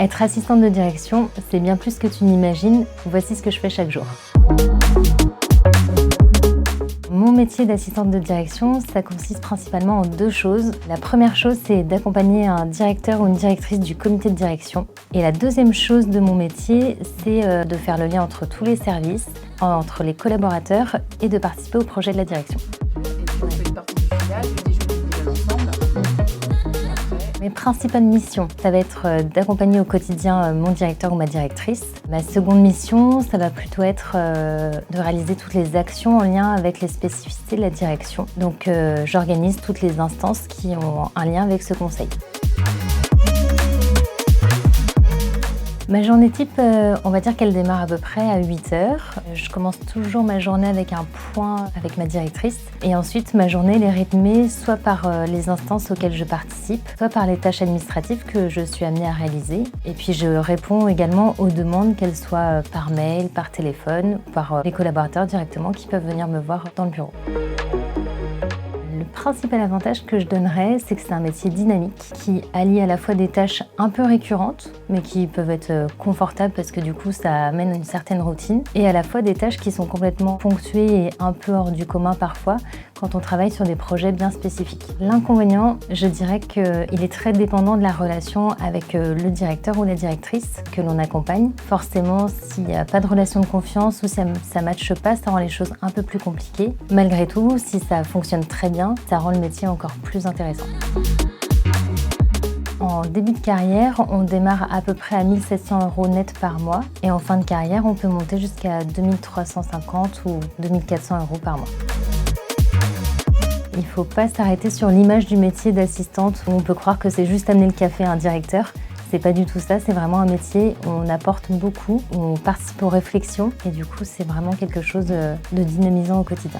Être assistante de direction, c'est bien plus que tu n'imagines. Voici ce que je fais chaque jour. Mon métier d'assistante de direction, ça consiste principalement en deux choses. La première chose, c'est d'accompagner un directeur ou une directrice du comité de direction. Et la deuxième chose de mon métier, c'est de faire le lien entre tous les services, entre les collaborateurs et de participer au projet de la direction. Vous faites partie du filiale, du déjeuner ensemble. Mes principales missions, ça va être d'accompagner au quotidien mon directeur ou ma directrice. Ma seconde mission, ça va plutôt être de réaliser toutes les actions en lien avec les spécificités de la direction. Donc j'organise toutes les instances qui ont un lien avec ce conseil. Ma journée type, on va dire qu'elle démarre à peu près à 8 heures. Je commence toujours ma journée avec un point avec ma directrice. Et ensuite, ma journée elle est rythmée soit par les instances auxquelles je participe, soit par les tâches administratives que je suis amenée à réaliser. Et puis je réponds également aux demandes, qu'elles soient par mail, par téléphone, ou par les collaborateurs directement qui peuvent venir me voir dans le bureau. Le principal avantage que je donnerais, c'est que c'est un métier dynamique qui allie à la fois des tâches un peu récurrentes, mais qui peuvent être confortables parce que du coup ça amène une certaine routine, et à la fois des tâches qui sont complètement ponctuées et un peu hors du commun parfois quand on travaille sur des projets bien spécifiques. L'inconvénient, je dirais qu'il est très dépendant de la relation avec le directeur ou la directrice que l'on accompagne. Forcément, s'il n'y a pas de relation de confiance ou si ça ne matche pas, ça rend les choses un peu plus compliquées. Malgré tout, si ça fonctionne très bien, ça rend le métier encore plus intéressant. En début de carrière, on démarre à peu près à 1 700 € net par mois et en fin de carrière, on peut monter jusqu'à 2 350 ou 2 400 € par mois. Il ne faut pas s'arrêter sur l'image du métier d'assistante où on peut croire que c'est juste amener le café à un directeur. C'est pas du tout ça, c'est vraiment un métier où on apporte beaucoup, où on participe aux réflexions et du coup c'est vraiment quelque chose de dynamisant au quotidien.